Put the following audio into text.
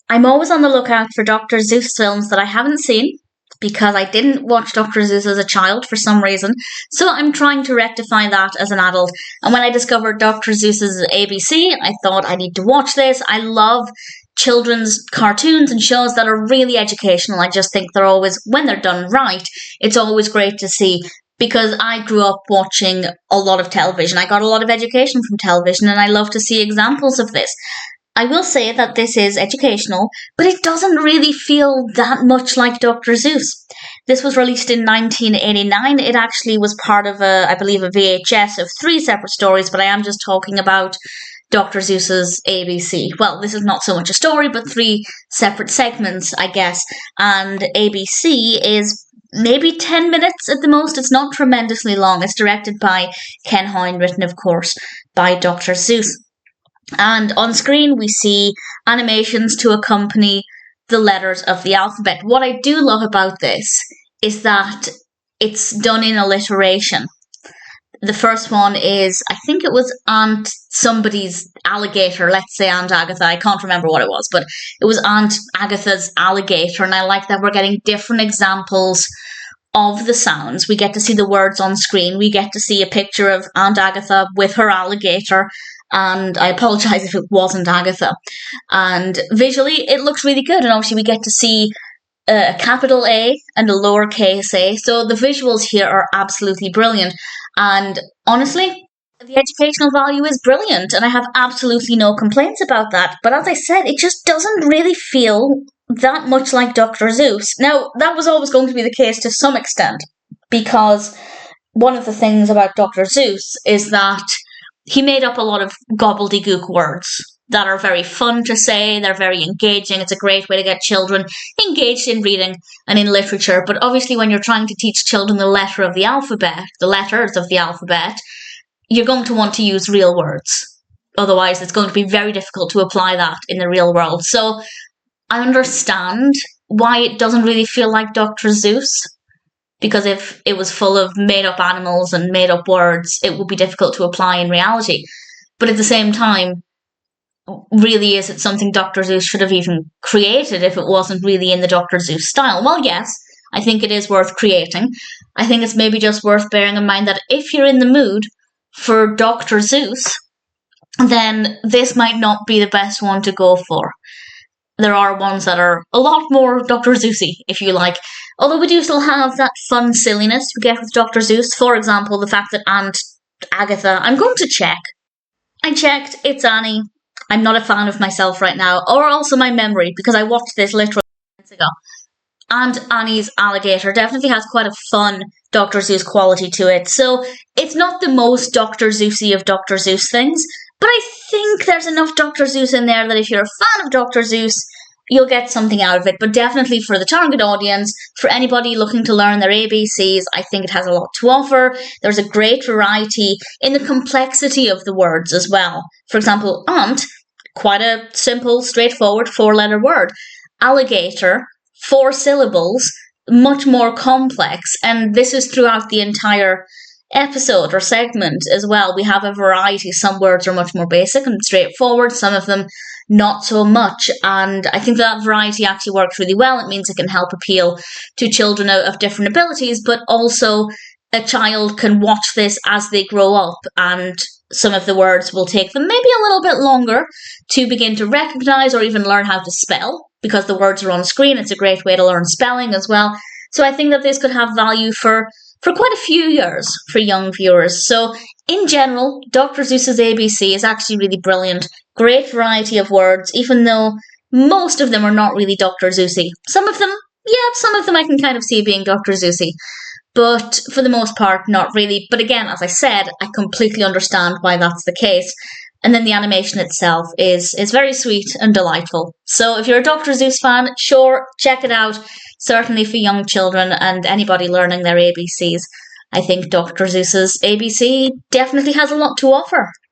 I'm always on the lookout for Dr. Seuss films that I haven't seen because I didn't watch Dr. Seuss as a child for some reason. So I'm trying to rectify that as an adult. And when I discovered Dr. Seuss's ABC, I thought I need to watch this. I love children's cartoons and shows that are really educational. I just think they're always, when they're done right, it's always great to see. Because I grew up watching a lot of television. I got a lot of education from television, and I love to see examples of this. I will say that this is educational, but it doesn't really feel that much like Dr. Seuss. This was released in 1989. It actually was part of I believe, a VHS of 3 separate stories, but I am just talking about Dr. Seuss's ABC. Well, this is not so much a story, but 3 separate segments, I guess. And ABC is maybe 10 minutes at the most. It's not tremendously long. It's directed by Ken Hoin, written, of course, by Dr. Seuss. And on screen, we see animations to accompany the letters of the alphabet. What I do love about this is that it's done in alliteration. The first one is, I think it was Aunt somebody's alligator, let's say Aunt Agatha. I can't remember what it was, but it was Aunt Agatha's alligator. And I like that we're getting different examples of the sounds. We get to see the words on screen. We get to see a picture of Aunt Agatha with her alligator. And I apologise if it wasn't Agatha. And visually, it looks really good. And obviously, we get to see a capital A and a lowercase a. So the visuals here are absolutely brilliant. And honestly, the educational value is brilliant. And I have absolutely no complaints about that. But as I said, it just doesn't really feel that much like Dr. Seuss. Now, that was always going to be the case to some extent. Because one of the things about Dr. Seuss is that he made up a lot of gobbledygook words that are very fun to say. They're very engaging. It's a great way to get children engaged in reading and in literature. But obviously, when you're trying to teach children the letter of the alphabet, the letters of the alphabet, you're going to want to use real words. Otherwise, it's going to be very difficult to apply that in the real world. So I understand why it doesn't really feel like Dr. Seuss. Because if it was full of made-up animals and made-up words, it would be difficult to apply in reality. But at the same time, really, is it something Dr. Seuss should have even created if it wasn't really in the Dr. Seuss style? Well, yes, I think it is worth creating. I think it's maybe just worth bearing in mind that if you're in the mood for Dr. Seuss, then this might not be the best one to go for. There are ones that are a lot more Dr. Seussy, if you like. Although we do still have that fun silliness we get with Dr. Seuss. For example, the fact that Aunt Agatha... I'm going to check. I checked. It's Annie. I'm not a fan of myself right now. Or also my memory, because I watched this literally minutes ago. Aunt Annie's alligator definitely has quite a fun Dr. Seuss quality to it. So it's not the most Dr. Seussy of Dr. Seuss things, but I think there's enough Dr. Seuss in there that if you're a fan of Dr. Seuss, you'll get something out of it. But definitely for the target audience, for anybody looking to learn their ABCs, I think it has a lot to offer. There's a great variety in the complexity of the words as well. For example, aunt, quite a simple, straightforward 4-letter word. Alligator, 4 syllables, much more complex. And this is throughout the entire episode or segment as well. We have a variety. Some words are much more basic and straightforward, some of them not so much, and I think that variety actually works really well. It means it can help appeal to children of different abilities, but also a child can watch this as they grow up, and some of the words will take them maybe a little bit longer to begin to recognize or even learn how to spell, because the words are on screen. It's a great way to learn spelling as well. So I think that this could have value for quite a few years for young viewers. So in general, Dr. Seuss's ABC is actually really brilliant. Great variety of words, even though most of them are not really Dr. Seussy. Some of them I can kind of see being Dr. Seussy. But for the most part, not really. But again, as I said, I completely understand why that's the case. And then the animation itself is very sweet and delightful. So if you're a Dr. Seuss fan, sure, check it out. Certainly for young children and anybody learning their ABCs, I think Dr. Seuss's ABC definitely has a lot to offer.